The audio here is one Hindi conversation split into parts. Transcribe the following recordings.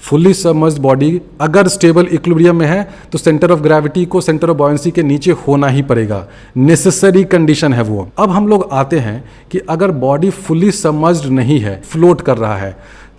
फुल्ली सबमर्ज्ड बॉडी अगर स्टेबल इक्विलिब्रियम में है तो सेंटर ऑफ ग्रेविटी को सेंटर ऑफ बॉयंसी के नीचे होना ही पड़ेगा, नेसेसरी कंडीशन है वो। अब हम लोग आते हैं कि अगर बॉडी फुल्ली सबमर्ज्ड नहीं है, फ्लोट कर रहा है,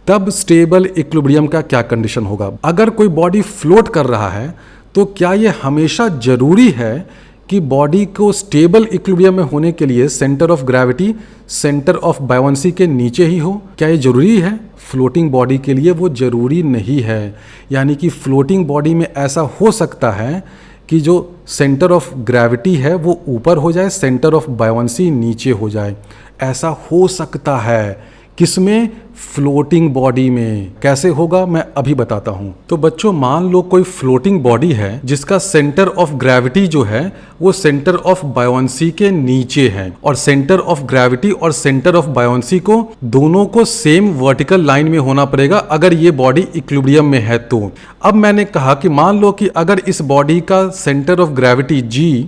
तब स्टेबल इक्विलिब्रियम का क्या कंडीशन होगा। अगर कोई बॉडी फ्लोट कर रहा है तो क्या ये हमेशा जरूरी है कि बॉडी को स्टेबल इक्विलिब्रियम में होने के लिए centre of gravity centre of buoyancy के नीचे ही हो? क्या ये जरूरी है? फ्लोटिंग बॉडी के लिए वो जरूरी नहीं है। यानी कि फ्लोटिंग बॉडी में ऐसा हो सकता है कि जो सेंटर ऑफ ग्रेविटी है वो ऊपर हो जाए, सेंटर ऑफ बायोंसी नीचे हो जाए। ऐसा हो सकता है किसमें? फ्लोटिंग बॉडी में। कैसे होगा मैं अभी बताता हूं। तो बच्चों मान लो कोई फ्लोटिंग बॉडी है जिसका सेंटर ऑफ ग्रेविटी जो है वो सेंटर ऑफ बायोंसी के नीचे है, और सेंटर ऑफ ग्रेविटी और सेंटर ऑफ बायोंसी को दोनों को सेम वर्टिकल लाइन में होना पड़ेगा अगर ये बॉडी इक्विलिब्रियम में है तो। अब मैंने कहा कि मान लो कि अगर इस बॉडी का centre of gravity G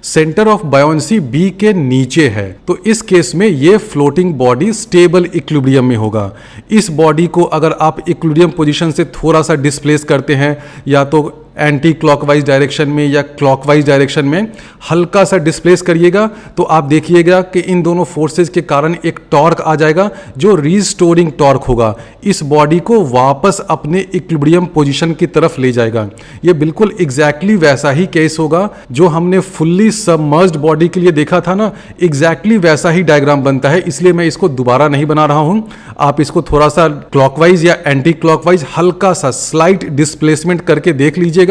centre of buoyancy B के नीचे है तो इस केस में ये फ्लोटिंग बॉडी स्टेबल इक्विलिब्रियम में होगा। इस बॉडी को अगर आप इक्विलिब्रियम पोजीशन से थोड़ा सा डिस्प्लेस करते हैं, या तो एंटी क्लॉकवाइज डायरेक्शन में या क्लॉकवाइज डायरेक्शन में हल्का सा डिस्प्लेस करिएगा, तो आप देखिएगा कि इन दोनों फोर्सेस के कारण एक टॉर्क आ जाएगा जो रीस्टोरिंग टॉर्क होगा, इस बॉडी को वापस अपने इक्विलिब्रियम पोजीशन की तरफ ले जाएगा। ये बिल्कुल एग्जैक्टली वैसा ही केस होगा जो हमने फुल्ली सबमर्ज्ड बॉडी के लिए देखा था ना, एग्जैक्टली वैसा ही डायग्राम बनता है। इसलिए मैं इसको दोबारा नहीं बना रहा हूं, आप इसको थोड़ा सा क्लॉकवाइज या एंटी क्लॉकवाइज हल्का सा स्लाइट डिस्प्लेसमेंट करके देख लीजिएगा।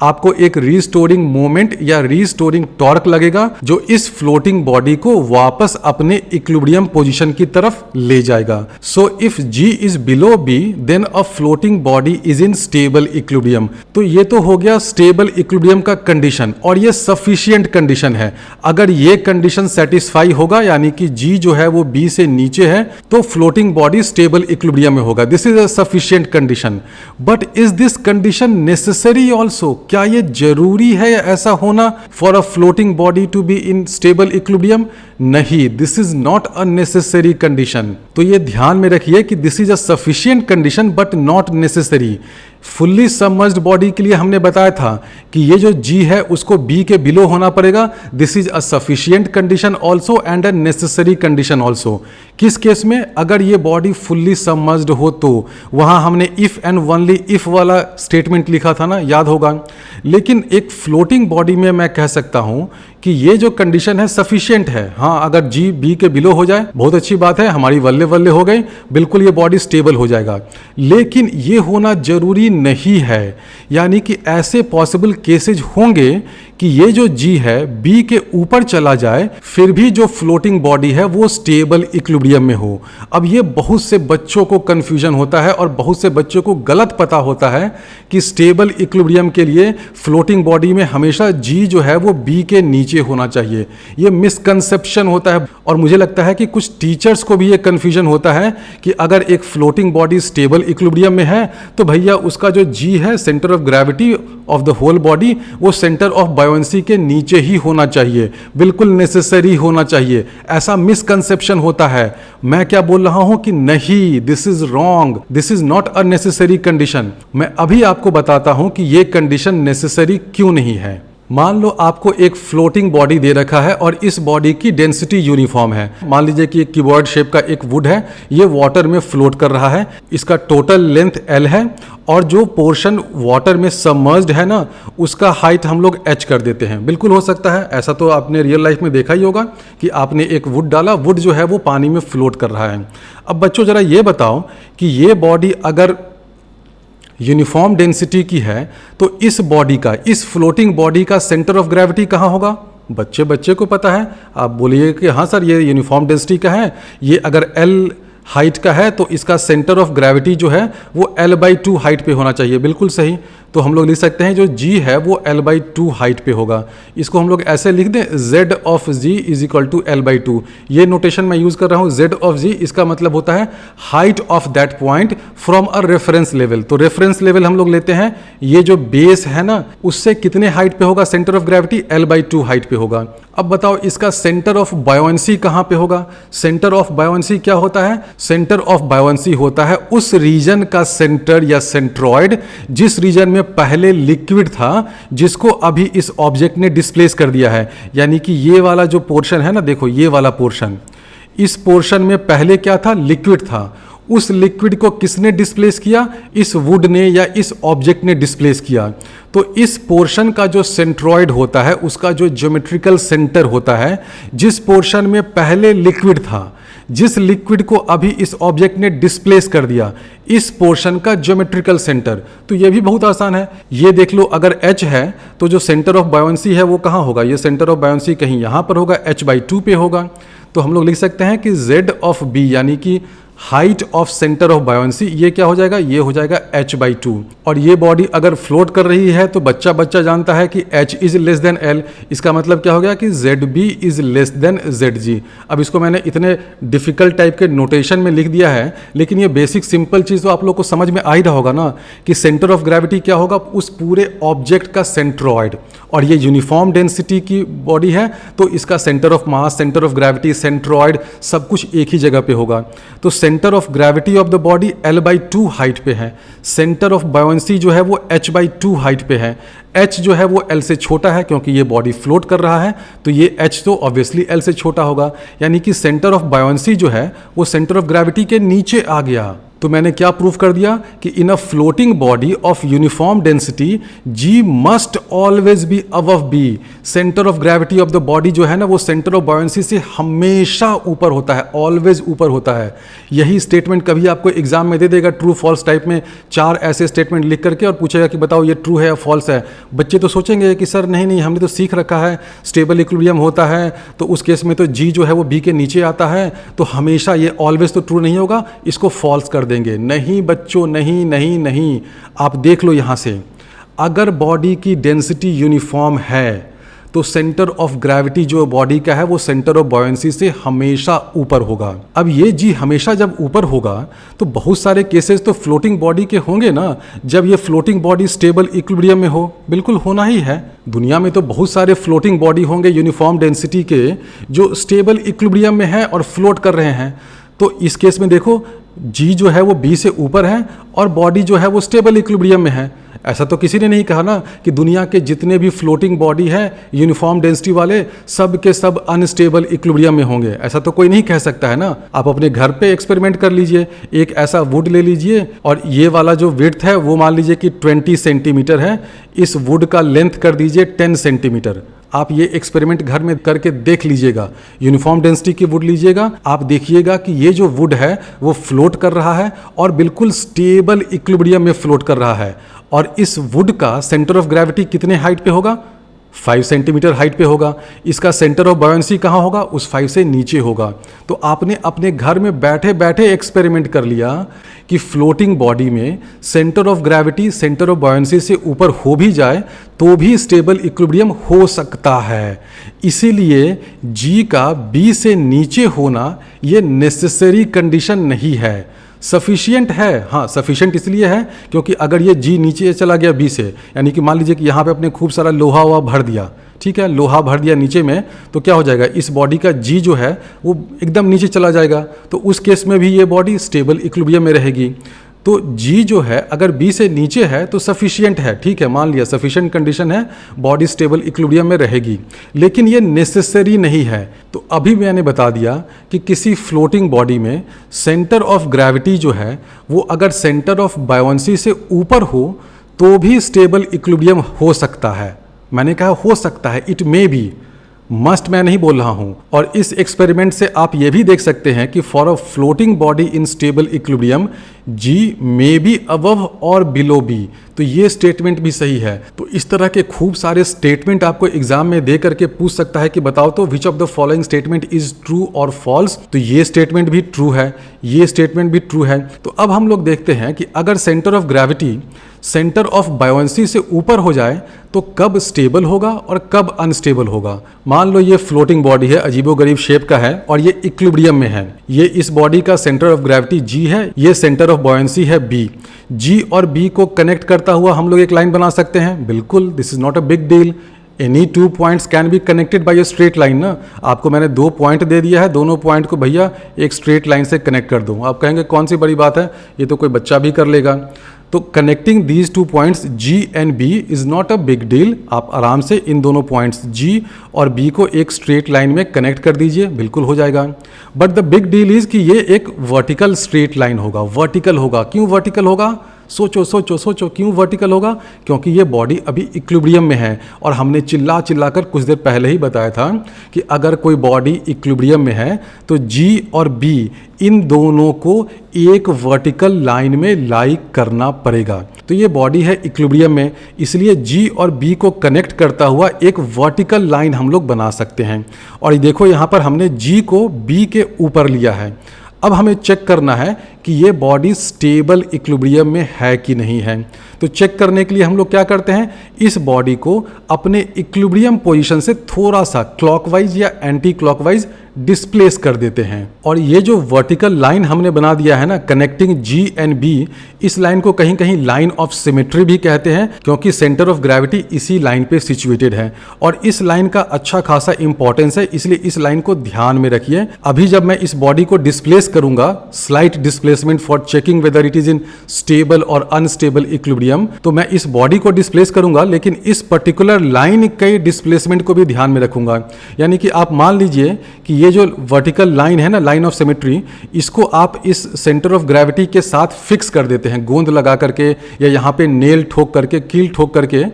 आपको एक रीस्टोरिंग मोमेंट या रीस्टोरिंग टॉर्क लगेगा जो इस फ्लोटिंग बॉडी को वापस अपने इक्विलिब्रियम पोजीशन की तरफ ले जाएगा। So if G is below B then a floating body is in stable equilibrium. तो ये तो हो गया स्टेबल इक्विलिब्रियम का कंडीशन, और ये सफिशिएंट कंडीशन है। अगर ये कंडीशन सेटिस्फाई होगा, यानी कि G जो है वो B से नीचे है, तो फ्लोटिंग बॉडी स्टेबल इक्विलिब्रियम में होगा। This is a sufficient condition. But is this condition necessary also? क्या ये जरूरी है ऐसा होना for a floating body to be in stable equilibrium? नहीं, this is not a necessary condition. तो ये ध्यान में रखिए कि this is a sufficient condition but not necessary. Fully submerged body के लिए हमने बताया था कि ये जो G है उसको B के बिलो होना पड़ेगा। This is a sufficient condition also and a necessary condition also. किस केस में? अगर ये बॉडी फुल्ली सबमर्ज्ड हो तो। वहां हमने इफ एंड ओनली इफ वाला स्टेटमेंट लिखा था ना, याद होगा। लेकिन एक फ्लोटिंग बॉडी में मैं कह सकता हूं कि ये जो कंडीशन है सफिशिएंट है। हाँ, अगर G B के बिलो हो जाए बहुत अच्छी बात है, हमारी वल्ले वल्ले हो गई, बिल्कुल ये बॉडी स्टेबल हो जाएगा। लेकिन ये होना जरूरी नहीं है। यानी कि ऐसे पॉसिबल केसेज होंगे कि ये जो G है B के ऊपर चला जाए फिर भी जो फ्लोटिंग बॉडी है वो स्टेबल इक्विलिब्रियम में हो। अब ये बहुत से बच्चों को कंफ्यूजन होता है और बहुत से बच्चों को गलत पता होता है कि स्टेबल इक्विलिब्रियम के लिए फ्लोटिंग बॉडी में हमेशा G जो है वो B के नीचे होना चाहिए। ये मिसकंसेप्शन होता है, और मुझे लगता है कि कुछ टीचर्स को भी ये कंफ्यूजन होता है कि अगर एक फ्लोटिंग बॉडी स्टेबल इक्विलिब्रियम में है तो भैया उसका जो G है centre of gravity of the whole body वो सेंटर ऑफ बायोंसी के नीचे ही होना चाहिए, बिल्कुल नेसेसरी होना चाहिए। ऐसा मिसकंसेप्शन होता है। मैं क्या बोल रहा हूं कि नहीं, this is wrong, this is not a necessary condition. मैं अभी आपको बताता हूं कि ये कंडीशन नेसेसरी क्यों नहीं है। मान लो आपको एक फ्लोटिंग बॉडी दे रखा है और इस बॉडी की डेंसिटी यूनिफॉर्म है। मान लीजिए कि एक कीबोर्ड शेप का एक वुड है, ये वाटर में फ्लोट कर रहा है, इसका टोटल लेंथ L है, और जो पोर्शन वाटर में सबमर्ज्ड है ना उसका हाइट हम लोग h कर देते हैं। बिल्कुल हो सकता है, ऐसा तो आपने रियल लाइफ में देखा ही होगा कि आपने एक वुड डाला, वुड जो है वो पानी में फ्लोट कर रहा है। अब बच्चों जरा ये बताओ कि ये बॉडी अगर यूनिफॉर्म डेंसिटी की है तो इस बॉडी का, इस फ्लोटिंग बॉडी का सेंटर ऑफ ग्रेविटी कहाँ होगा? बच्चे को पता है। आप बोलिए कि हाँ सर ये यूनिफॉर्म डेंसिटी का है, ये अगर L हाइट का है तो इसका सेंटर ऑफ ग्रेविटी जो है वो L/2 हाइट पे होना चाहिए। बिल्कुल सही। तो हम लोग लिख सकते हैं जो G है वो L/2 हाइट पे होगा। इसको हम लोग ऐसे लिख दें, Z of G is equal to L/2। ये नोटेशन मैं यूज कर रहा हूँ, Z ऑफ G, इसका मतलब होता है height of that point from a reference level. तो रेफरेंस लेवल हम लोग लेते हैं, ये जो बेस है ना उससे कितने हाइट पे होगा centre of gravity? L/2 height पे होगा। अब बताओ इसका सेंटर ऑफ बायोंसी कहाँ पे होगा? सेंटर ऑफ बायोंसी क्या होता है? सेंटर ऑफ बायोंसी होता है उस रीजन का सेंटर या सेंट्रॉइड जिस रीजन में पहले लिक्विड था, जिसको अभी इस ऑब्जेक्ट ने डिस्प्लेस कर दिया है। यानी कि ये वाला जो पोर्शन है ना, देखो ये वाला पोर्शन, इस पोर्शन में पहले क्या था, लिक्विड था। उस लिक्विड को किसने डिस्प्लेस किया, इस वुड ने या इस ऑब्जेक्ट ने डिस्प्लेस किया। तो इस पोर्शन का जो सेंट्रॉइड होता है, उसका जो ज्योमेट्रिकल सेंटर होता है, जिस पोर्शन में पहले लिक्विड था, जिस लिक्विड को अभी इस ऑब्जेक्ट ने डिस्प्लेस कर दिया, इस पोर्शन का ज्योमेट्रिकल सेंटर। तो ये भी बहुत आसान है, ये देख लो, अगर H है तो जो सेंटर ऑफ बायोंसी है वो कहाँ होगा, ये सेंटर ऑफ बायोंसी कहीं यहाँ पर होगा, h/2 पे होगा। तो हम लोग लिख सकते हैं कि Z ऑफ B यानी कि height of centre of buoyancy, ये क्या हो जाएगा, ये हो जाएगा h/2। और ये बॉडी अगर फ्लोट कर रही है तो बच्चा बच्चा जानता है कि h is less than l, इसका मतलब क्या हो गया कि ZB is less than ZG। अब इसको मैंने इतने डिफिकल्ट टाइप के नोटेशन में लिख दिया है, लेकिन ये बेसिक सिंपल चीज़ तो आप लोग को समझ में आ ही रहा होगा ना कि सेंटर ऑफ ग्रेविटी क्या होगा, उस पूरे ऑब्जेक्ट का सेंट्रॉइड। और ये यूनिफॉर्म डेंसिटी की बॉडी है तो इसका centre of mass, centre of gravity, centroid सब कुछ एक ही जगह पे होगा। तो centre of gravity of the body L/2 height पे है, सेंटर ऑफ बायोंसी जो है वो h/2 हाइट पे है। h जो है वो l से छोटा है क्योंकि ये बॉडी फ्लोट कर रहा है, तो ये h तो ऑब्वियसली l से छोटा होगा। यानी कि सेंटर ऑफ बायोंसी जो है वो सेंटर ऑफ ग्रेविटी के नीचे आ गया। तो मैंने क्या प्रूफ कर दिया कि in a floating body of uniform density G must always be above B। Centre of gravity of the body जो है ना वो सेंटर ऑफ बायोंसी से हमेशा ऊपर होता है, ऑलवेज ऊपर होता है। यही स्टेटमेंट कभी आपको एग्जाम में दे देगा ट्रू फॉल्स टाइप में, 4 ऐसे स्टेटमेंट लिख करके और पूछेगा कि बताओ ये ट्रू है या फॉल्स है। बच्चे तो सोचेंगे कि सर नहीं हमने तो सीख रखा है स्टेबल इक्विलिब्रियम होता है, तो उस केस में तो G जो है वो B के नीचे आता है, तो हमेशा ये ऑलवेज तो ट्रू नहीं होगा, इसको फॉल्स कर देंगे। नहीं बच्चों, नहीं नहीं नहीं, आप देख लो यहां से, अगर बॉडी की डेंसिटी यूनिफॉर्म है तो सेंटर ऑफ ग्रेविटी जो बॉडी का है वो सेंटर ऑफ बायोंसी से हमेशा ऊपर होगा। अब ये G हमेशा जब ऊपर होगा तो बहुत सारे केसेस तो फ्लोटिंग बॉडी के होंगे ना, जब ये फ्लोटिंग बॉडी स्टेबल इक्विलिब्रियम में हो, बिल्कुल होना ही है। दुनिया में तो बहुत सारे फ्लोटिंग बॉडी होंगे यूनिफॉर्म डेंसिटी के जो स्टेबल इक्विलिब्रियम में है और फ्लोट कर रहे हैं। तो इस केस में देखो G जो है वो B से ऊपर है और बॉडी जो है वो स्टेबल इक्विलिब्रियम में है। ऐसा तो किसी ने नहीं कहा ना कि दुनिया के जितने भी फ्लोटिंग बॉडी है यूनिफॉर्म डेंसिटी वाले सब के सब अनस्टेबल इक्विलिब्रियम में होंगे, ऐसा तो कोई नहीं कह सकता है ना। आप अपने घर पे एक्सपेरिमेंट कर लीजिए, एक ऐसा वुड ले लीजिए और ये वाला जो विड्थ है वो मान लीजिए कि 20 सेंटीमीटर है, इस वुड का लेंथ कर दीजिए 10 सेंटीमीटर। आप ये एक्सपेरिमेंट घर में करके देख लीजिएगा, यूनिफॉर्म डेंसिटी की वुड लीजिएगा, आप देखिएगा कि ये जो वुड है वो फ्लोट कर रहा है और बिल्कुल स्टेबल इक्विलिब्रियम में फ्लोट कर रहा है। और इस वुड का सेंटर ऑफ ग्रेविटी कितने हाइट पे होगा, 5 सेंटीमीटर हाइट पे होगा। इसका सेंटर ऑफ बायोंसी कहाँ होगा, उस 5 से नीचे होगा। तो आपने अपने घर में बैठे बैठे एक्सपेरिमेंट कर लिया कि फ्लोटिंग बॉडी में centre of gravity centre of buoyancy से ऊपर हो भी जाए तो भी स्टेबल इक्विलिब्रियम हो सकता है। इसीलिए G का B से नीचे होना ये नेसेसरी कंडीशन नहीं है, सफिशिएंट है। हाँ, सफिशिएंट इसलिए है क्योंकि अगर ये G नीचे चला गया B से, यानी कि मान लीजिए कि यहाँ पे अपने खूब सारा लोहा वोहा भर दिया, ठीक है, लोहा भर दिया नीचे में, तो क्या हो जाएगा, इस बॉडी का G जो है वो एकदम नीचे चला जाएगा। तो उस केस में भी ये बॉडी स्टेबल इक्विलिब्रियम में रहेगी। तो G जो है अगर B से नीचे है तो सफिशिएंट है, ठीक है, मान लिया सफिशिएंट कंडीशन है, बॉडी स्टेबल इक्विलिब्रियम में रहेगी, लेकिन ये नेसेसरी नहीं है। तो अभी मैंने बता दिया कि किसी फ्लोटिंग बॉडी में सेंटर ऑफ ग्रेविटी जो है वो अगर सेंटर ऑफ बायोंसी से ऊपर हो तो भी स्टेबल इक्विलिब्रियम हो सकता है। मैंने कहा हो सकता है, इट मे बी, मस्ट मैं नहीं बोल रहा हूं। और इस एक्सपेरिमेंट से आप ये भी देख सकते हैं कि for a floating body in stable equilibrium G may be above और बिलो B, तो ये स्टेटमेंट भी सही है। तो इस तरह के खूब सारे स्टेटमेंट आपको एग्जाम में दे करके पूछ सकता है कि बताओ तो which of the following statement is true और फॉल्स। तो ये स्टेटमेंट भी ट्रू है, ये स्टेटमेंट भी ट्रू है। तो अब हम लोग देखते हैं कि अगर centre of gravity centre of buoyancy से ऊपर हो जाए तो कब स्टेबल होगा और कब अनस्टेबल होगा। मान लो ये फ्लोटिंग बॉडी है, अजीबोगरीब शेप का है और ये इक्विलिब्रियम में है। ये इस बॉडी का सेंटर ऑफ ग्रेविटी G है, ये सेंटर ऑफ बायोंसी है B। G और B को कनेक्ट करता हुआ हम लोग एक लाइन बना सकते हैं, बिल्कुल, this is not a big deal. Any two points can be connected by a straight line ना। आपको मैंने 2 पॉइंट दे दिया है, दोनों पॉइंट को भैया एक स्ट्रेट लाइन से कनेक्ट कर दूँ। आप कहेंगे कौन सी बड़ी बात है, ये तो कोई बच्चा भी कर लेगा। तो connecting these 2 points G and B is not a big deal. आप आराम से इन दोनों पॉइंट्स G और B को एक स्ट्रेट लाइन में कनेक्ट कर दीजिए, बिल्कुल हो जाएगा। But the big deal is कि ये एक वर्टिकल स्ट्रेट लाइन होगा, वर्टिकल होगा। क्यों वर्टिकल होगा? सोचो सोचो सोचो, क्यों वर्टिकल होगा? क्योंकि ये बॉडी अभी इक्विलिब्रियम में है, और हमने चिल्ला चिल्ला कर कुछ देर पहले ही बताया था कि अगर कोई बॉडी इक्विलिब्रियम में है तो G और B इन दोनों को एक वर्टिकल लाइन में लाई करना पड़ेगा। तो ये बॉडी है इक्विलिब्रियम में, इसलिए G और B को कनेक्ट करता हुआ एक वर्टिकल लाइन हम लोग बना सकते हैं। और देखो यहाँ पर हमने G को B के ऊपर लिया है। अब हमें चेक करना है कि ये बॉडी स्टेबल इक्विलिब्रियम में है कि नहीं है। तो चेक करने के लिए हम लोग क्या करते हैं, इस बॉडी को अपने इक्विलिब्रियम पोजीशन से थोड़ा सा क्लॉकवाइज या एंटी क्लॉकवाइज डिस्प्लेस कर देते हैं। और ये जो वर्टिकल लाइन हमने बना दिया है ना, कनेक्टिंग G एंड B, इस लाइन को कहीं कहीं लाइन ऑफ सिमेट्री भी कहते हैं, क्योंकि सेंटर ऑफ ग्रेविटी इसी लाइन पे सिचुएटेड है। और इस लाइन का अच्छा खासा इंपॉर्टेंस है, इसलिए इस लाइन को ध्यान में रखिए। अभी जब मैं इस बॉडी को डिस्प्लेस करूंगा, slight displacement for checking whether it is in stable और अनस्टेबल इक्विलिब्रियम, तो मैं इस बॉडी को डिस्प्लेस करूंगा, लेकिन इस पर्टिकुलर लाइन के डिस्प्लेसमेंट को भी ध्यान में रखूंगा। यानी कि आप मान लीजिए कि ये जो वर्टिकल लाइन है ना, लाइन ऑफ सिमेट्री, इसको आप इस सेंटर ऑफ ग्रेविटी के साथ फिक्स कर देते हैं, गोंद लगा करके या यहाँ पे नेल ठोक करके, कील ठोक करके।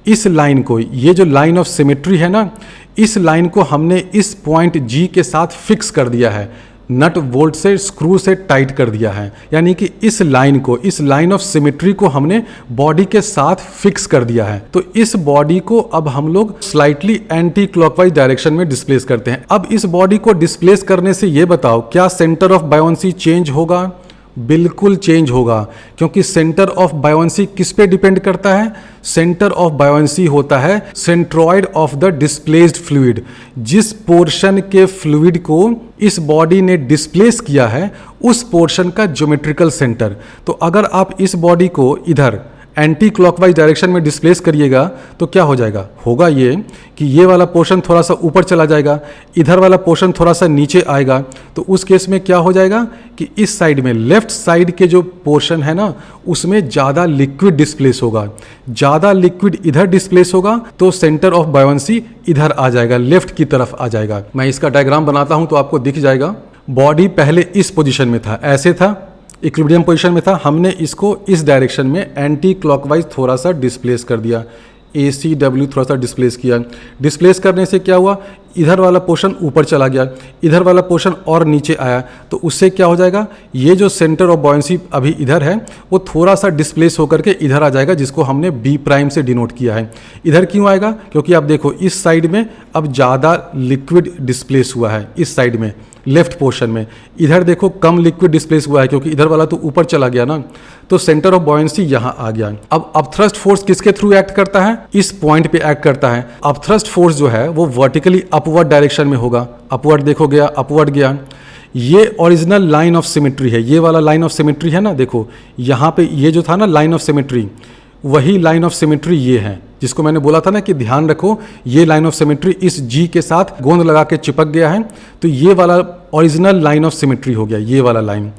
इस लाइन को, ये जो लाइन ऑफ सिमेट्री है ना, इस लाइन को हमने इस पॉइंट G के साथ फिक्स कर दिया है, नट बोल्ट से, स्क्रू से टाइट कर दिया है। यानी कि इस लाइन को, इस लाइन ऑफ सिमेट्री को हमने बॉडी के साथ फिक्स कर दिया है। तो इस बॉडी को अब हम लोग स्लाइटली एंटी क्लॉकवाइज डायरेक्शन में डिस्प्लेस करते हैं। अब इस बॉडी को डिस्प्लेस करने से ये बताओ, क्या सेंटर ऑफ बायोंसी चेंज होगा? बिल्कुल चेंज होगा, क्योंकि सेंटर ऑफ बायोंसी किस पे डिपेंड करता है? सेंटर ऑफ बायोंसी होता है centroid of the displaced fluid. जिस पोर्शन के फ्लूइड को इस बॉडी ने डिस्प्लेस किया है, उस पोर्शन का ज्योमेट्रिकल सेंटर। तो अगर आप इस बॉडी को इधर एंटी क्लॉकवाइज डायरेक्शन में डिस्प्लेस करिएगा तो क्या हो जाएगा? होगा ये कि ये वाला पोर्शन थोड़ा सा ऊपर चला जाएगा, इधर वाला पोर्शन थोड़ा सा नीचे आएगा। तो उस केस में क्या हो जाएगा कि इस साइड में, लेफ्ट साइड के जो पोर्शन है ना, उसमें ज़्यादा लिक्विड डिस्प्लेस होगा। ज़्यादा लिक्विड इधर डिस्प्लेस होगा तो सेंटर ऑफ बायोंसी इधर आ जाएगा, लेफ्ट की तरफ आ जाएगा। मैं इसका डायग्राम बनाता हूँ तो आपको दिख जाएगा। बॉडी पहले इस पोजिशन में था, ऐसे था, इक्विलिब्रियम पोजीशन में था। हमने इसको इस डायरेक्शन में एंटी क्लॉकवाइज थोड़ा सा डिस्प्लेस कर दिया, ACW थोड़ा सा डिस्प्लेस किया। डिस्प्लेस करने से क्या हुआ? इधर वाला पोर्शन ऊपर चला गया, इधर वाला पोर्शन और नीचे आया। तो उससे क्या हो जाएगा? ये जो सेंटर ऑफ बायोंसी अभी इधर है, वो थोड़ा सा डिस्प्लेस होकर के इधर आ जाएगा, जिसको हमने B' से डिनोट किया है। इधर क्यों आएगा? क्योंकि आप देखो इस साइड में अब ज़्यादा लिक्विड डिस्प्लेस हुआ है, इस साइड में लेफ्ट पोर्शन में। इधर देखो कम लिक्विड डिस्प्लेस हुआ है, क्योंकि इधर वाला तो ऊपर चला गया ना। तो सेंटर ऑफ बायोंसी यहाँ आ गया। अब अपथ्रस्ट फोर्स किसके थ्रू एक्ट करता है? इस पॉइंट पे एक्ट करता है। अपथ्रस्ट फोर्स जो है वो वर्टिकली अपवर्ड डायरेक्शन में होगा। अपवर्ड देखो गया, अपवर्ड गया। ये ओरिजिनल लाइन ऑफ सिमेट्री है, ये वाला लाइन ऑफ सिमेट्री है ना, देखो यहाँ पे ये जो था ना लाइन ऑफ सिमेट्री, वही लाइन ऑफ सिमेट्री ये है, जिसको मैंने बोला था ना कि ध्यान रखो, ये लाइन ऑफ सिमेट्री इस G के साथ गोंद लगा के चिपक गया है। तो ये वाला ओरिजिनल लाइन ऑफ सिमेट्री हो गया, ये वाला लाइन।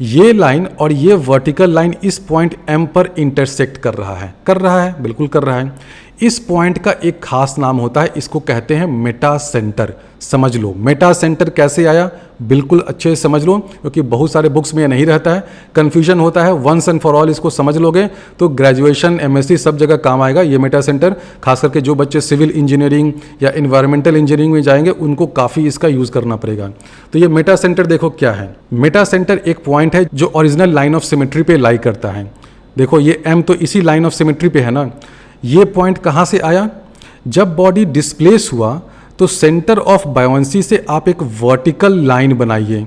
ये लाइन और ये वर्टिकल लाइन इस पॉइंट M पर इंटरसेक्ट कर रहा है, बिल्कुल कर रहा है। इस पॉइंट का एक खास नाम होता है, इसको कहते हैं मेटा सेंटर। समझ लो मेटा सेंटर कैसे आया, बिल्कुल अच्छे से समझ लो, क्योंकि बहुत सारे बुक्स में ये नहीं रहता है, कन्फ्यूजन होता है। वंस एंड फॉर ऑल इसको समझ लोगे तो ग्रेजुएशन, MSc सब जगह काम आएगा ये मेटा सेंटर। खास करके जो बच्चे सिविल इंजीनियरिंग या इन्वायरमेंटल इंजीनियरिंग में जाएंगे, उनको काफ़ी इसका यूज़ करना पड़ेगा। तो ये मेटा सेंटर देखो क्या है। मेटा सेंटर एक पॉइंट है जो ओरिजिनल लाइन ऑफ सिमेट्री पे लाई करता है। देखो ये M तो इसी लाइन ऑफ सिमेट्री पे है ना। ये पॉइंट कहाँ से आया? जब बॉडी डिस्प्लेस हुआ तो सेंटर ऑफ बायोंसी से आप एक वर्टिकल लाइन बनाइए।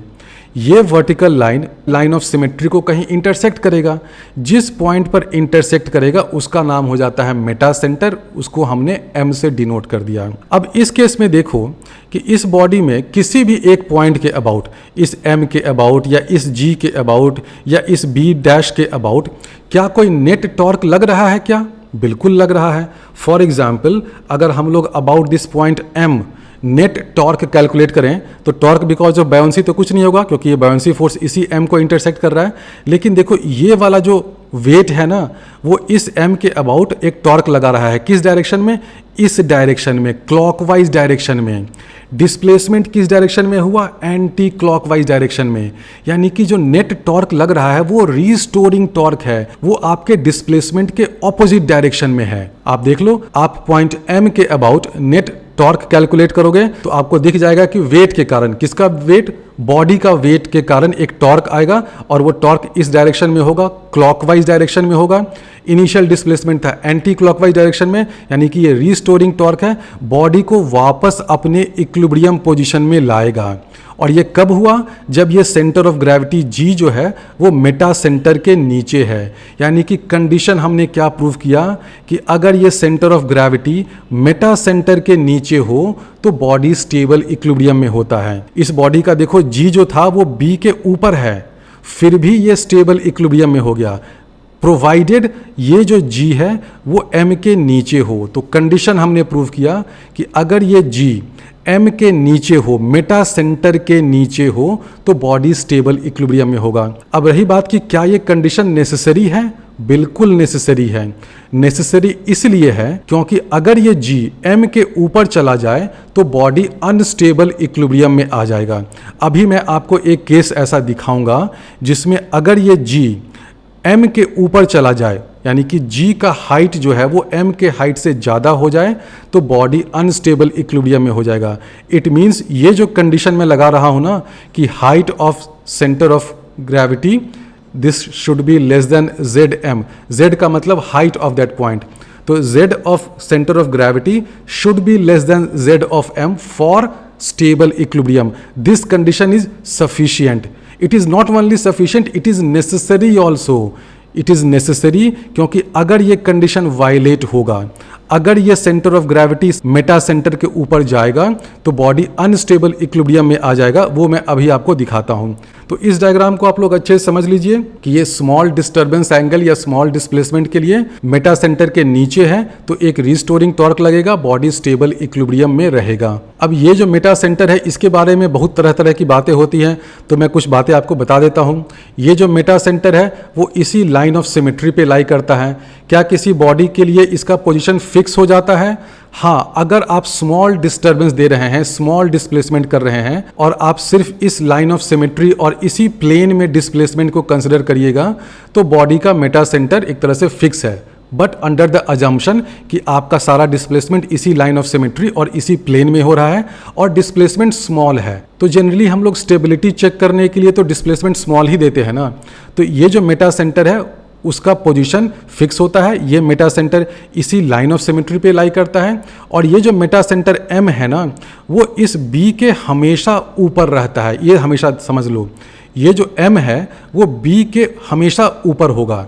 ये vertical line line of symmetry को कहीं इंटरसेक्ट करेगा। जिस पॉइंट पर इंटरसेक्ट करेगा उसका नाम हो जाता है मेटा सेंटर, उसको हमने M से डिनोट कर दिया। अब इस केस में देखो कि इस बॉडी में किसी भी एक पॉइंट के अबाउट, इस M के अबाउट या इस G के अबाउट या इस B' के अबाउट, क्या कोई नेट टॉर्क लग रहा है? क्या बिल्कुल लग रहा है। फॉर एग्जाम्पल, अगर हम लोग about this point M net torque calculate करें तो टॉर्क बिकॉज ऑफ बायोंसी तो कुछ नहीं होगा, क्योंकि ये बायोंसी फोर्स इसी M को इंटरसेक्ट कर रहा है। लेकिन देखो ये वाला जो वेट है ना, वो इस M के अबाउट एक टॉर्क लगा रहा है। किस डायरेक्शन में? इस डायरेक्शन में, क्लॉकवाइज डायरेक्शन में। डिस्प्लेसमेंट किस डायरेक्शन में हुआ? एंटी क्लॉकवाइज डायरेक्शन में। यानी कि जो नेट टॉर्क लग रहा है वो रीस्टोरिंग टॉर्क है, वो आपके डिस्प्लेसमेंट के ऑपोजिट डायरेक्शन में है। आप देख लो, आप पॉइंट M के अबाउट नेट टॉर्क कैलकुलेट करोगे तो आपको दिख जाएगा कि वेट के कारण, किसका वेट? बॉडी का वेट के कारण एक टॉर्क आएगा, और वो टॉर्क इस डायरेक्शन में होगा, क्लॉकवाइज डायरेक्शन में होगा। इनिशियल डिस्प्लेसमेंट था एंटी क्लॉकवाइज डायरेक्शन में, यानी कि ये रीस्टोरिंग टॉर्क है, बॉडी को वापस अपने इक्विलिब्रियम पोजीशन में लाएगा। और ये कब हुआ? जब ये सेंटर ऑफ ग्रेविटी G जो है वो मेटा सेंटर के नीचे है। यानी कि कंडीशन हमने क्या प्रूव किया कि अगर ये centre of gravity Meta centre के नीचे हो तो बॉडी स्टेबल इक्विलिब्रियम में होता है। इस बॉडी का देखो G जो था वो B के ऊपर है, फिर भी ये स्टेबल इक्विलिब्रियम में हो गया, प्रोवाइडेड ये जो G है वो M के नीचे हो। तो कंडीशन हमने प्रूव किया कि अगर ये G M के नीचे हो, मेटा सेंटर के नीचे हो, तो बॉडी स्टेबल इक्विलिब्रियम में होगा। अब रही बात कि क्या ये कंडीशन नेसेसरी है? बिल्कुल नेसेसरी है। नेसेसरी इसलिए है क्योंकि अगर ये G M के ऊपर चला जाए तो बॉडी अनस्टेबल इक्विलिब्रियम में आ जाएगा। अभी मैं आपको एक केस ऐसा दिखाऊंगा जिसमें अगर ये G M के ऊपर चला जाए, यानी कि G का हाइट जो है वो M के हाइट से ज़्यादा हो जाए, तो बॉडी अनस्टेबल इक्विलिब्रियम में हो जाएगा। इट मीन्स ये जो कंडीशन मैं लगा रहा हूँ ना कि height of centre of gravity this should be less than ZM, Z का मतलब हाइट ऑफ दैट पॉइंट, तो Z of centre of gravity should be less than Z of M for stable equilibrium. This condition is sufficient. It is not only sufficient, it is necessary also. It is necessary क्योंकि अगर ये कंडीशन वायलेट होगा, अगर ये centre of gravity Meta centre के ऊपर जाएगा तो बॉडी अनस्टेबल इक्विलिब्रियम में आ जाएगा। वो मैं अभी आपको दिखाता हूँ। तो इस डायग्राम को आप लोग अच्छे से समझ लीजिए कि ये स्मॉल डिस्टर्बेंस एंगल या स्मॉल डिस्प्लेसमेंट के लिए मेटा सेंटर के नीचे है, तो एक रिस्टोरिंग टॉर्क लगेगा, बॉडी स्टेबल इक्विलिब्रियम में रहेगा। अब ये जो मेटा सेंटर है इसके बारे में बहुत तरह तरह की बातें होती हैं, तो मैं कुछ बातें आपको बता देता हूँ। ये जो मेटा सेंटर है वो इसी लाइन ऑफ सिमेट्री पे लाई करता है। क्या किसी बॉडी के लिए इसका पोजीशन फिक्स हो जाता है? हाँ, अगर आप स्मॉल डिस्टर्बेंस दे रहे हैं, स्मॉल डिस्प्लेसमेंट कर रहे हैं और आप सिर्फ इस लाइन ऑफ सिमेट्री और इसी प्लेन में डिस्प्लेसमेंट को कंसिडर करिएगा तो बॉडी का मेटा सेंटर एक तरह से फिक्स है, बट अंडर द अजम्पशन कि आपका सारा डिस्प्लेसमेंट इसी लाइन ऑफ सिमेट्री और इसी प्लेन में हो रहा है और डिस्प्लेसमेंट स्मॉल है। तो जनरली हम लोग स्टेबिलिटी चेक करने के लिए तो डिस्प्लेसमेंट स्मॉल ही देते हैं ना। तो ये जो मेटा सेंटर है उसका पोजीशन फिक्स होता है, ये मेटा सेंटर इसी लाइन ऑफ सिमेट्री पे लाई करता है, और ये जो मेटा सेंटर M है ना वो इस B के हमेशा ऊपर रहता है। ये हमेशा समझ लो, ये जो M है वो B के हमेशा ऊपर होगा।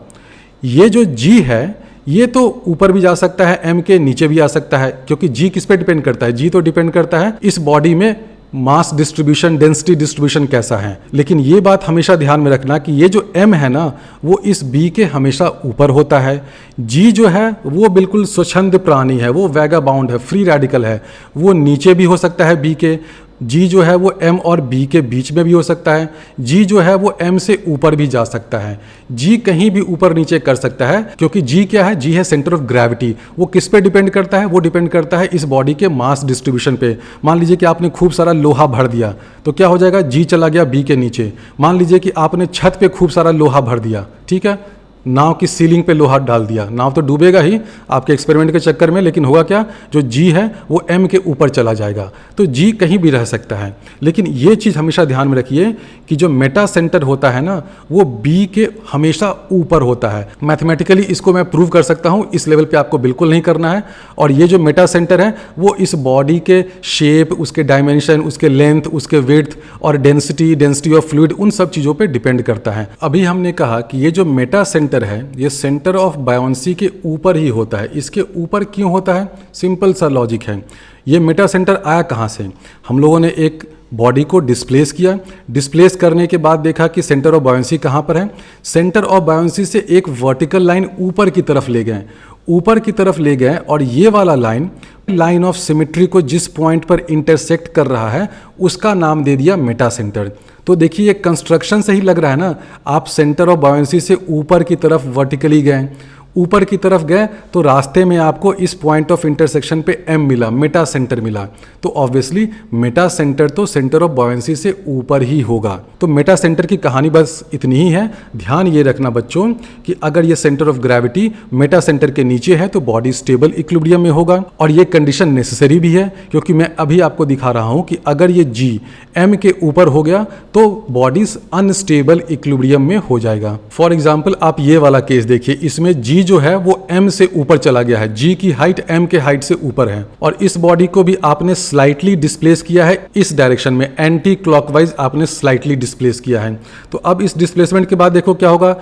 ये जो G है ये तो ऊपर भी जा सकता है, M के नीचे भी आ सकता है, क्योंकि G किस पे डिपेंड करता है? G तो डिपेंड करता है इस बॉडी में मास डिस्ट्रीब्यूशन, डेंसिटी डिस्ट्रीब्यूशन कैसा है। लेकिन ये बात हमेशा ध्यान में रखना कि ये जो M है ना वो इस B के हमेशा ऊपर होता है। G जो है वो बिल्कुल स्वच्छंद प्राणी है, वो वैगा बाउंड है, फ्री रेडिकल है, वो नीचे भी हो सकता है B के। G जो है वो M और B के बीच में भी हो सकता है। G जो है वो M से ऊपर भी जा सकता है। G कहीं भी ऊपर नीचे कर सकता है, क्योंकि G क्या है? G है सेंटर ऑफ ग्रेविटी। वो किस पे डिपेंड करता है? वो डिपेंड करता है इस बॉडी के मास डिस्ट्रीब्यूशन पे। मान लीजिए कि आपने खूब सारा लोहा भर दिया तो क्या हो जाएगा? G चला गया B के नीचे। मान लीजिए कि आपने छत पे खूब सारा लोहा भर दिया, ठीक है, नाव की सीलिंग पे लोहा डाल दिया, नाव तो डूबेगा ही आपके एक्सपेरिमेंट के चक्कर में, लेकिन होगा क्या? जो G है वो M के ऊपर चला जाएगा। तो G कहीं भी रह सकता है, लेकिन ये चीज़ हमेशा ध्यान में रखिए कि जो मेटा सेंटर होता है ना वो B के हमेशा ऊपर होता है। मैथमेटिकली इसको मैं प्रूव कर सकता हूँ, इस लेवल पे आपको बिल्कुल नहीं करना है। और ये जो मेटा सेंटर है वो इस बॉडी के शेप, उसके डायमेंशन, उसके लेंथ, उसके विड्थ और डेंसिटी ऑफ फ्लूइड, उन सब चीज़ों पर डिपेंड करता है। अभी हमने कहा कि ये जो मेटा सेंटर है ये सेंटर ऑफ बायोंसी के ऊपर ही होता है। इसके ऊपर क्यों होता है? सिंपल सा लॉजिक है। ये मेटा सेंटर आया कहाँ से? हम लोगों ने एक बॉडी को डिस्प्लेस किया, डिस्प्लेस करने के बाद देखा कि सेंटर ऑफ बायोंसी कहाँ पर है। सेंटर ऑफ बायोंसी से एक वर्टिकल लाइन ऊपर की तरफ ले गए, ऊपर की तरफ ले गए और ये वाला लाइन ऑफ सिमेट्री को जिस पॉइंट पर इंटरसेक्ट कर रहा है उसका नाम दे दिया मेटा सेंटर। तो देखिए ये कंस्ट्रक्शन से ही लग रहा है ना, आप सेंटर ऑफ बायोंसी से ऊपर की तरफ वर्टिकली गए, ऊपर की तरफ गए तो रास्ते में आपको इस पॉइंट ऑफ इंटरसेक्शन पे एम मिला, मेटा सेंटर मिला। तो ऑब्वियसली मेटा सेंटर तो सेंटर ऑफ बायोंसी से ऊपर ही होगा। तो मेटा सेंटर की कहानी बस इतनी ही है। ध्यान ये रखना बच्चों कि अगर ये centre of gravity Meta centre के नीचे है तो बॉडी स्टेबल इक्विलिब्रियम में होगा, और ये कंडीशन नेसेसरी भी है क्योंकि मैं अभी आपको दिखा रहा हूं कि अगर ये जी एम के ऊपर हो गया तो बॉडी अनस्टेबल इक्विलिब्रियम में हो जाएगा। फॉर एग्जाम्पल आप ये वाला केस देखिए, इसमें जी जो है वो m से ऊपर चला गया है, g की हाइट m के हाइट से ऊपर है, और इस बॉडी को भी आपने स्लाइटली डिस्प्लेस किया है इस डायरेक्शन में, एंटी क्लॉकवाइज आपने स्लाइटली डिस्प्लेस किया है। तो अब इस डिस्प्लेसमेंट के बाद देखो क्या होगा,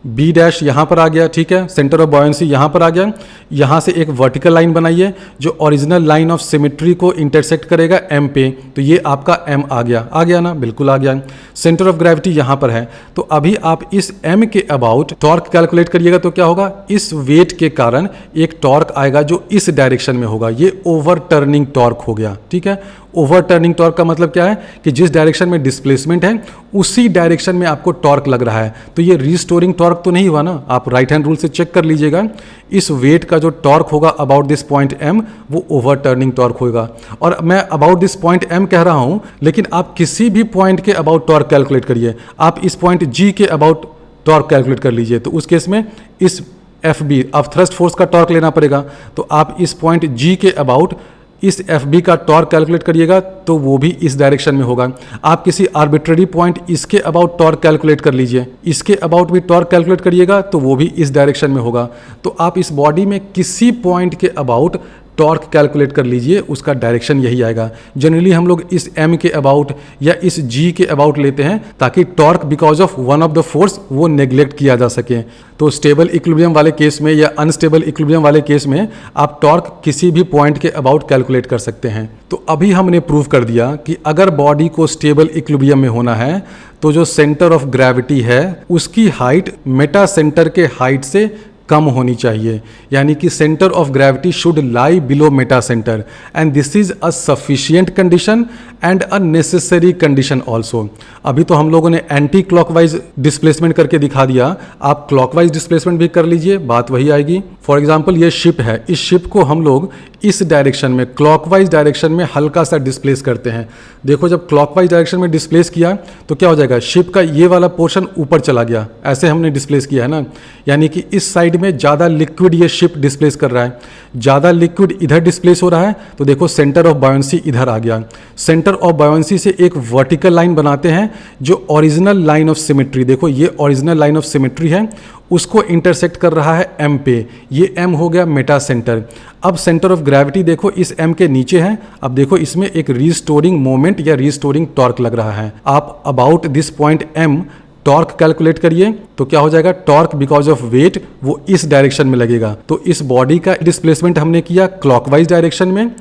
बी डैश यहाँ पर आ गया, ठीक है, सेंटर ऑफ बॉयंसी यहाँ पर आ गया, यहाँ से एक वर्टिकल लाइन बनाइए जो ओरिजिनल लाइन ऑफ सिमेट्री को इंटरसेक्ट करेगा एम पे, तो ये आपका एम आ गया ना, बिल्कुल आ गया। सेंटर ऑफ ग्रेविटी यहाँ पर है, तो अभी आप इस एम के अबाउट टॉर्क कैलकुलेट करिएगा तो क्या होगा, इस वेट के कारण एक टॉर्क आएगा जो इस डायरेक्शन में होगा, ये ओवर टर्निंग टॉर्क हो गया, ठीक है। ओवर टर्निंग टॉर्क का मतलब क्या है कि जिस डायरेक्शन में डिस्प्लेसमेंट है उसी डायरेक्शन में आपको टॉर्क लग रहा है, तो ये रिस्टोरिंग टॉर्क तो नहीं हुआ ना, आप राइट हैंड रूल से चेक कर लीजिएगा। इस वेट का जो टॉर्क होगा अबाउट दिस पॉइंट एम वो ओवर टर्निंग टॉर्क होगा, और मैं अबाउट दिस पॉइंट एम कह रहा हूं लेकिन आप किसी भी पॉइंट के अबाउट टॉर्क कैलकुलेट करिए, आप इस पॉइंट जी के अबाउट टॉर्क कैलकुलेट कर लीजिए, तो उस केस में इस एफ बी अब थ्रस्ट फोर्स का टॉर्क लेना पड़ेगा, तो आप इस पॉइंट जी के अबाउट इस एफ बी का टॉर्क कैलकुलेट करिएगा तो वो भी इस डायरेक्शन में होगा। आप किसी आर्बिट्ररी पॉइंट इसके अबाउट टॉर्क कैलकुलेट कर लीजिए, इसके अबाउट भी टॉर्क कैलकुलेट करिएगा तो वो भी इस डायरेक्शन में होगा। तो आप इस बॉडी में किसी पॉइंट के अबाउट टॉर्क कैलकुलेट कर लीजिए, उसका डायरेक्शन यही आएगा। जनरली हम लोग इस एम के अबाउट या इस जी के अबाउट लेते हैं ताकि torque because of one of the force वो नेग्लेक्ट किया जा सके। तो स्टेबल इक्विलिब्रियम वाले केस में या अनस्टेबल इक्विलिब्रियम वाले केस में आप टॉर्क किसी भी पॉइंट के अबाउट कैलकुलेट कर सकते हैं। तो अभी हमने प्रूव कर दिया कि अगर बॉडी को स्टेबल इक्विलिब्रियम में होना है तो जो सेंटर ऑफ ग्रेविटी है उसकी हाइट मेटा सेंटर के हाइट से कम होनी चाहिए, यानी कि centre of gravity should lie below Meta centre, and this is a sufficient condition and a necessary condition also. अभी तो हम लोगों ने एंटी क्लॉकवाइज डिस्प्लेसमेंट करके दिखा दिया, आप क्लॉकवाइज डिस्प्लेसमेंट भी कर लीजिए, बात वही आएगी। फॉर एग्जाम्पल ये शिप है, इस शिप को हम लोग इस डायरेक्शन में क्लॉकवाइज डायरेक्शन में हल्का सा डिस्प्लेस करते हैं। देखो जब क्लॉकवाइज डायरेक्शन में डिस्प्लेस किया तो क्या हो जाएगा, शिप का ये वाला पोर्शन ऊपर चला गया, ऐसे हमने डिस्प्लेस किया है ना, यानी कि इस साइड में ज़्यादा लिक्विड ये शिप डिस्प्लेस कर रहा है, ज़्यादा लिक्विड इधर डिस्प्लेस हो रहा है, तो देखो सेंटर ऑफ बायोंसी इधर आ गया। सेंटर ऑफ बायोंसी से एक वर्टिकल लाइन बनाते हैं जो ओरिजिनल लाइन ऑफ सिमेट्री, देखो ये ओरिजिनल लाइन ऑफ सिमेट्री है, उसको इंटरसेक्ट कर रहा है एम पे, ये एम हो गया मेटा सेंटर। अब सेंटर ऑफ ग्रेविटी देखो इस एम के नीचे है, अब देखो इसमें एक रीस्टोरिंग मोमेंट या रीस्टोरिंग टॉर्क लग रहा है। आप about this point M torque calculate करिए तो क्या हो जाएगा, टॉर्क बिकॉज ऑफ वेट वो इस डायरेक्शन में लगेगा। तो इस बॉडी का डिस्प्लेसमेंट हमने किया क्लॉकवाइज डायरेक्शन में,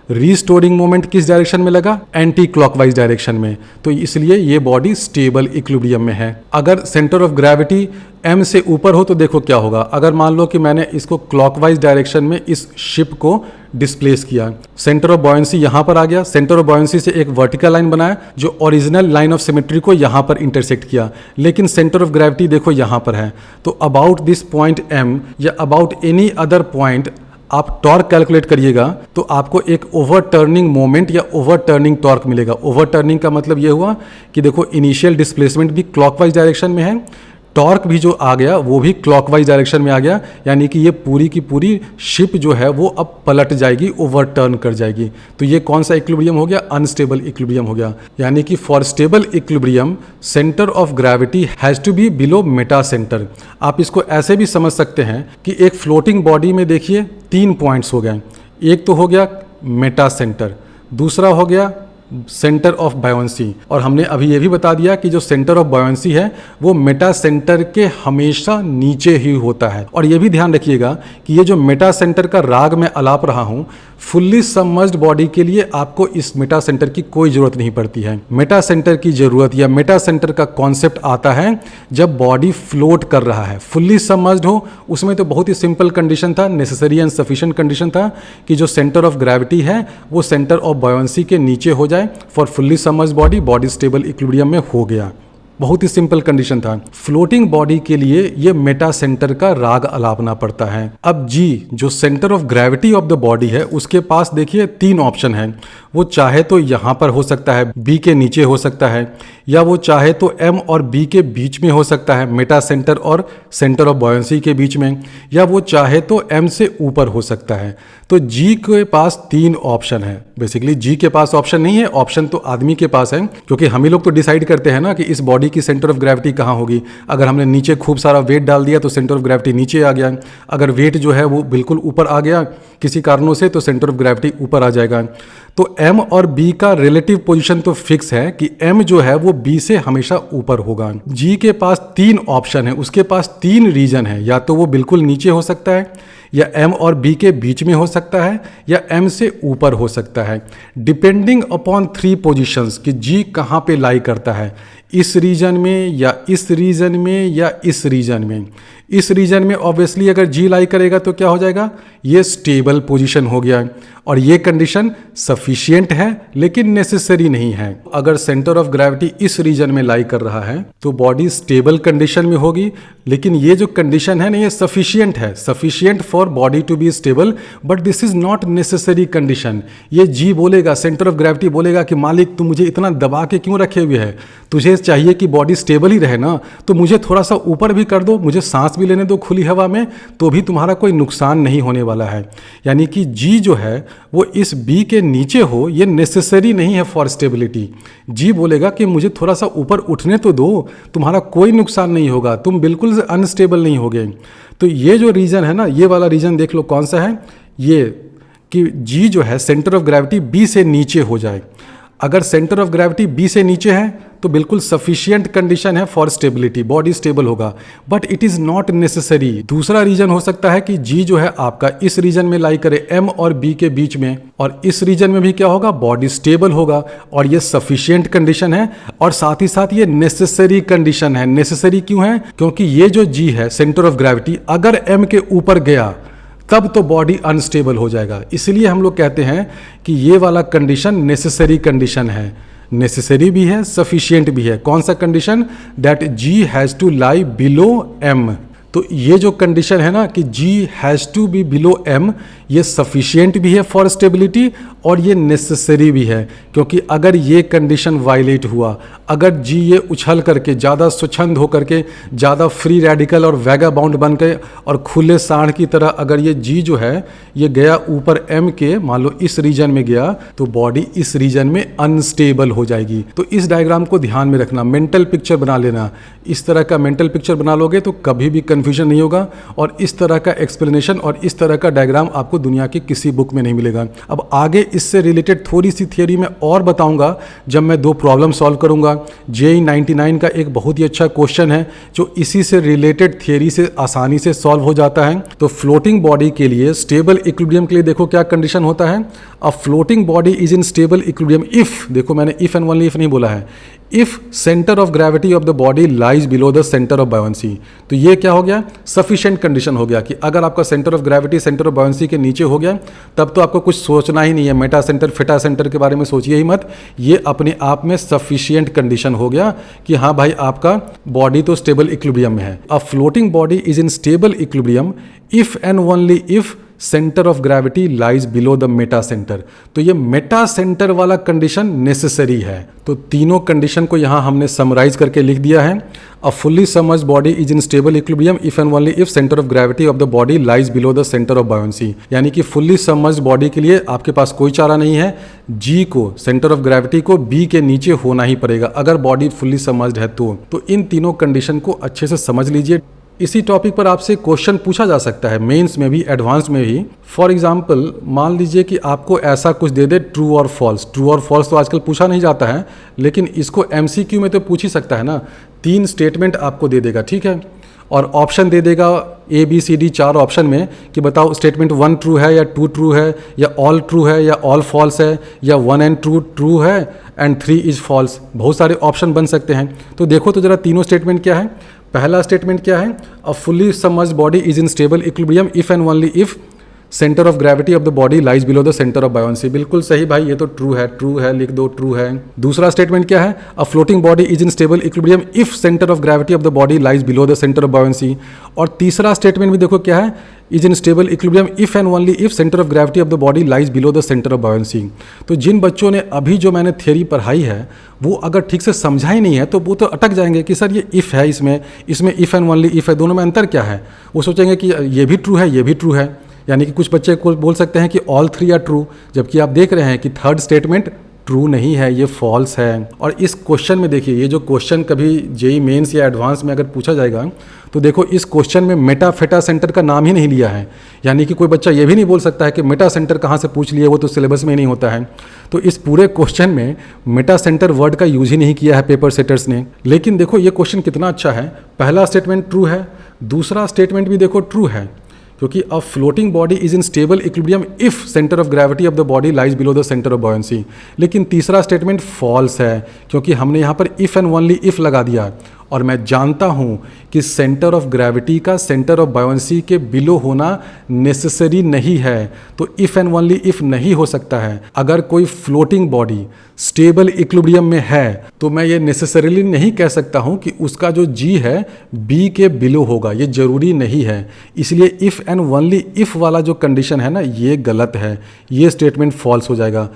रीस्टोरिंग मोमेंट किस डायरेक्शन में लगा, एंटी क्लॉकवाइज डायरेक्शन में, तो इसलिए ये बॉडी स्टेबल इक्विलिब्रियम में है। अगर सेंटर ऑफ ग्रेविटी एम से ऊपर हो तो देखो क्या होगा, अगर मान लो कि मैंने इसको क्लॉकवाइज डायरेक्शन में इस शिप को डिस्प्लेस किया, सेंटर ऑफ बॉयंसी यहाँ पर आ गया, सेंटर ऑफ बॉयंसी से एक वर्टिकल लाइन बनाया जो ओरिजिनल लाइन ऑफ सिमेट्री को यहाँ पर इंटरसेक्ट किया, लेकिन सेंटर ऑफ ग्रेविटी देखो यहाँ पर है, तो अबाउट दिस पॉइंट एम या अबाउट एनी अदर पॉइंट आप टॉर्क कैलकुलेट करिएगा तो आपको एक ओवर टर्निंग मोमेंट या ओवर टर्निंग टॉर्क मिलेगा। ओवर टर्निंग का मतलब ये हुआ कि देखो इनिशियल डिस्प्लेसमेंट भी क्लॉकवाइज डायरेक्शन में है, टॉर्क भी जो आ गया वो भी क्लॉकवाइज डायरेक्शन में आ गया, यानी कि ये पूरी की पूरी शिप जो है वो अब पलट जाएगी, ओवर टर्न कर जाएगी। तो ये कौन सा इक्विलिब्रियम हो गया, अनस्टेबल इक्विलिब्रियम हो गया। यानी कि for stable equilibrium centre of gravity has to be below metacentre. आप इसको ऐसे भी समझ सकते हैं कि एक फ्लोटिंग बॉडी में देखिए 3 पॉइंट्स हो गए, एक तो हो गया मेटा सेंटर, दूसरा हो गया सेंटर ऑफ बायोंसी। और हमने अभी ये भी बता दिया कि जो सेंटर ऑफ बायोंसी है वो मेटा सेंटर के हमेशा नीचे ही होता है। और ये भी ध्यान रखिएगा कि ये जो मेटा सेंटर का राग मैं अलाप रहा हूँ, फुल्ली सबमर्ज्ड बॉडी के लिए आपको इस मेटा सेंटर की कोई जरूरत नहीं पड़ती है। मेटा सेंटर की जरूरत या मेटा सेंटर का कॉन्सेप्ट आता है जब बॉडी फ्लोट कर रहा है, फुल्ली सबमर्ज्ड हो। उसमें तो बहुत ही सिंपल कंडीशन था, नेसेसरी एंड सफिशिएंट कंडीशन था कि जो सेंटर ऑफ ग्रेविटी है वो सेंटर ऑफ बायोंसी के नीचे हो जाए for fully submerged body, body stable equilibrium में हो गया। बहुत ही सिंपल कंडीशन था। फ्लोटिंग बॉडी के लिए ये मेटा सेंटर का राग अलापना पड़ता है। अब जी जो centre of gravity of the body है उसके पास देखिए 3 ऑप्शन है। वो चाहे तो यहाँ पर हो सकता है, बी के नीचे हो सकता है, या वो चाहे तो एम और बी के बीच में हो सकता है, मेटा सेंटर और सेंटर ऑफ बायोंसी के बीच में, या वो चाहे तो एम से ऊपर हो सकता है। तो जी के पास 3 ऑप्शन है। बेसिकली जी के पास ऑप्शन नहीं है, ऑप्शन तो आदमी के पास है, क्योंकि हम ही लोग तो डिसाइड करते हैं ना कि इस बॉडी की सेंटर ऑफ ग्रेविटी कहाँ होगी। अगर हमने नीचे खूब सारा वेट डाल दिया तो सेंटर ऑफ ग्रेविटी नीचे आ गया, अगर वेट जो है वो बिल्कुल ऊपर आ गया किसी कारणों से तो सेंटर ऑफ ग्रेविटी ऊपर आ जाएगा। तो एम और बी का रिलेटिव पोजीशन तो फिक्स है कि एम जो है वो बी से हमेशा ऊपर होगा। जी के पास 3 ऑप्शन है, उसके पास 3 रीजन है, या तो वो बिल्कुल नीचे हो सकता है, या एम और बी के बीच में हो सकता है, या एम से ऊपर हो सकता है, डिपेंडिंग अपॉन 3 पोजीशंस कि जी कहाँ पे लाई करता है, इस रीजन में या इस रीजन में या इस रीजन में। इस रीजन में ऑब्वियसली अगर जी लाई करेगा तो क्या हो जाएगा, ये स्टेबल पोजीशन हो गया। और ये कंडीशन सफिशिएंट है लेकिन नेसेसरी नहीं है। अगर सेंटर ऑफ ग्रेविटी इस रीजन में लाई कर रहा है तो बॉडी स्टेबल कंडीशन में होगी, लेकिन ये जो कंडीशन है ना ये सफिशिएंट है, sufficient for body to be stable, but this is not necessary condition. ये जी बोलेगा, सेंटर ऑफ ग्रेविटी बोलेगा कि मालिक तू मुझे इतना दबा के क्यों रखे हुए है, तुझे चाहिए कि बॉडी स्टेबल ही रहे ना, तो मुझे थोड़ा सा ऊपर भी कर दो, मुझे सांस भी लेने दो खुली हवा में, तो भी तुम्हारा कोई नुकसान नहीं होने वाला है। यानी कि जी जो है वो इस बी के नीचे हो, ये नेसेसरी नहीं है फॉर स्टेबिलिटी। जी बोलेगा कि मुझे थोड़ा सा ऊपर उठने तो दो, तुम्हारा कोई नुकसान नहीं होगा, तुम बिल्कुल से अनस्टेबल नहीं होगे। तो ये जो रीजन है ना, ये वाला रीजन देख लो कौन सा है, ये कि जी जो है सेंटर ऑफ ग्रेविटी बी से नीचे हो जाए। अगर सेंटर ऑफ ग्रेविटी बी से नीचे है तो बिल्कुल सफिशिएंट कंडीशन है फॉर स्टेबिलिटी, बॉडी स्टेबल होगा, but it is not necessary. दूसरा रीजन हो सकता है कि जी जो है आपका इस रीजन में लाई करे, एम और बी के बीच में, और इस रीजन में भी क्या होगा, बॉडी स्टेबल होगा, और ये सफिशिएंट कंडीशन है, और साथ ही साथ ये नेसेसरी कंडीशन है। नेसेसरी क्यों है, क्योंकि ये जो जी है सेंटर ऑफ ग्रेविटी अगर एम के ऊपर गया तब तो बॉडी अनस्टेबल हो जाएगा। इसलिए हम लोग कहते हैं कि ये वाला कंडीशन नेसेसरी कंडीशन है, नेसेसरी भी है, सफिशिएंट भी है। कौन सा condition, that G has to lie below M. तो ये जो कंडीशन है ना कि G has to be below M, ये सफिशिएंट भी है फॉर स्टेबिलिटी और ये नेसेसरी भी है, क्योंकि अगर ये कंडीशन वायलेट हुआ, अगर जी ये उछल करके ज़्यादा स्वच्छंद होकर के, ज़्यादा फ्री रेडिकल और वैगा बाउंड बन के और खुले सांड की तरह अगर ये जी जो है ये गया ऊपर एम के, मान लो इस रीजन में गया, तो बॉडी इस रीजन में अनस्टेबल हो जाएगी। तो इस डायग्राम को ध्यान में रखना, मेंटल पिक्चर बना लेना। इस तरह का मेंटल पिक्चर बना लोगे तो कभी भी कन्फ्यूजन नहीं होगा, और इस तरह का एक्सप्लेनेशन और इस तरह का डायग्राम आपको दुनिया की किसी बुक में नहीं मिलेगा। अब आगे इससे रिलेटेड थोड़ी सी थियरी मैं और बताऊंगा जब मैं 2 प्रॉब्लम सॉल्व करूंगा। JEE 99 का एक बहुत ही अच्छा क्वेश्चन है जो इसी से रिलेटेड थियरी से आसानी से सॉल्व हो जाता है। तो फ्लोटिंग बॉडी के लिए, स्टेबल इक्विलिब्रियम के लिए देखो क्या कंडीशन होता है। A floating body is in stable equilibrium if, देखो मैंने इफ एंड ओनली इफ नहीं बोला है, if centre of gravity of the body lies below the centre of buoyancy. तो ये क्या हो गया, सफिशिएंट कंडीशन हो गया कि अगर आपका centre of gravity centre of buoyancy के नीचे हो गया तब तो आपको कुछ सोचना ही नहीं है, मेटा सेंटर फिटा सेंटर के बारे में सोचिए ही मत। ये अपने आप में सफिशिएंट कंडीशन हो गया कि हाँ भाई आपका बॉडी तो स्टेबल इक्विलिब्रियम में है। A floating body is in stable equilibrium if and only if centre of gravity lies below the Meta centre. तो ये मेटा सेंटर वाला कंडीशन नेसेसरी है। तो तीनों कंडीशन को यहां हमने समराइज करके लिख दिया है। A fully submerged body is in stable equilibrium if and only if centre of gravity of the body lies below the centre of buoyancy. यानी कि फुल्ली सबमर्ज्ड बॉडी के लिए आपके पास कोई चारा नहीं है, जी को, सेंटर ऑफ ग्रेविटी को बी के नीचे होना ही पड़ेगा अगर बॉडी फुल्ली सबमर्ज्ड है तो इन तीनों कंडीशन को अच्छे से समझ लीजिए। इसी टॉपिक पर आपसे क्वेश्चन पूछा जा सकता है मेंस में भी, एडवांस में भी। फॉर एग्जांपल मान लीजिए कि आपको ऐसा कुछ दे दे, ट्रू और फॉल्स। ट्रू और फॉल्स तो आजकल पूछा नहीं जाता है, लेकिन इसको एमसीक्यू में तो पूछ ही सकता है ना। 3 स्टेटमेंट आपको दे देगा, ठीक है, और ऑप्शन दे देगा ABCD 4 ऑप्शन में कि बताओ स्टेटमेंट 1 ट्रू है या 2 ट्रू है या ऑल ट्रू है या ऑल फॉल्स है या 1 एंड ट्रू है एंड 3 इज फॉल्स। बहुत सारे ऑप्शन बन सकते हैं। तो देखो तो जरा तीनों स्टेटमेंट क्या है। पहला स्टेटमेंट क्या है, a fully submerged body is in stable equilibrium if and only if centre of gravity of the body lies below the centre of buoyancy. बिल्कुल सही भाई, ये तो ट्रू है, लिख दो ट्रू है। दूसरा स्टेटमेंट क्या है, a floating body is in stable equilibrium if centre of gravity of the body lies below the centre of buoyancy. और तीसरा स्टेटमेंट भी देखो क्या है, is in stable equilibrium if and only if centre of gravity of the body lies below the centre of buoyancy. तो जिन बच्चों ने अभी जो मैंने थ्योरी पढ़ाई है वो अगर ठीक से समझा ही नहीं है तो वो तो अटक जाएंगे कि सर ये इफ़ है, इसमें इफ़ एंड ओनली इफ़ है, दोनों में अंतर क्या है। वो सोचेंगे कि ये भी ट्रू है, ये भी ट्रू है। यानी कि कुछ बच्चे को बोल सकते हैं कि ऑल 3 आर ट्रू, जबकि आप देख रहे हैं कि थर्ड स्टेटमेंट ट्रू नहीं है, ये फॉल्स है। और इस क्वेश्चन में देखिए, ये जो क्वेश्चन कभी जेई मेंस या एडवांस में अगर पूछा जाएगा तो देखो इस क्वेश्चन में मेटा फेटा सेंटर का नाम ही नहीं लिया है। यानी कि कोई बच्चा ये भी नहीं बोल सकता है कि मेटा सेंटर कहाँ से पूछ लिए, वो तो सिलेबस में ही नहीं होता है। तो इस पूरे क्वेश्चन में मेटा सेंटर वर्ड का यूज ही नहीं किया है पेपर सेटर्स ने। लेकिन देखो ये क्वेश्चन कितना अच्छा है। पहला स्टेटमेंट ट्रू है, दूसरा स्टेटमेंट भी देखो ट्रू है, क्योंकि a floating body is in stable equilibrium if centre of gravity of the body lies below the centre of buoyancy. लेकिन तीसरा स्टेटमेंट फॉल्स है, क्योंकि हमने यहाँ पर इफ एंड ओनली इफ लगा दिया। और मैं जानता हूँ कि सेंटर ऑफ ग्रेविटी का सेंटर ऑफ बायोंसी के बिलो होना नेसेसरी नहीं है, तो इफ एंड ओनली इफ नहीं हो सकता है। अगर कोई फ्लोटिंग बॉडी स्टेबल इक्विलिब्रियम में है तो मैं ये नेसेसरीली नहीं कह सकता हूँ कि उसका जो जी है बी के बिलो होगा, ये जरूरी नहीं है। इसलिए इफ एंड ओनली इफ वाला जो कंडीशन है ना, ये गलत है, ये स्टेटमेंट फॉल्स हो जाएगा।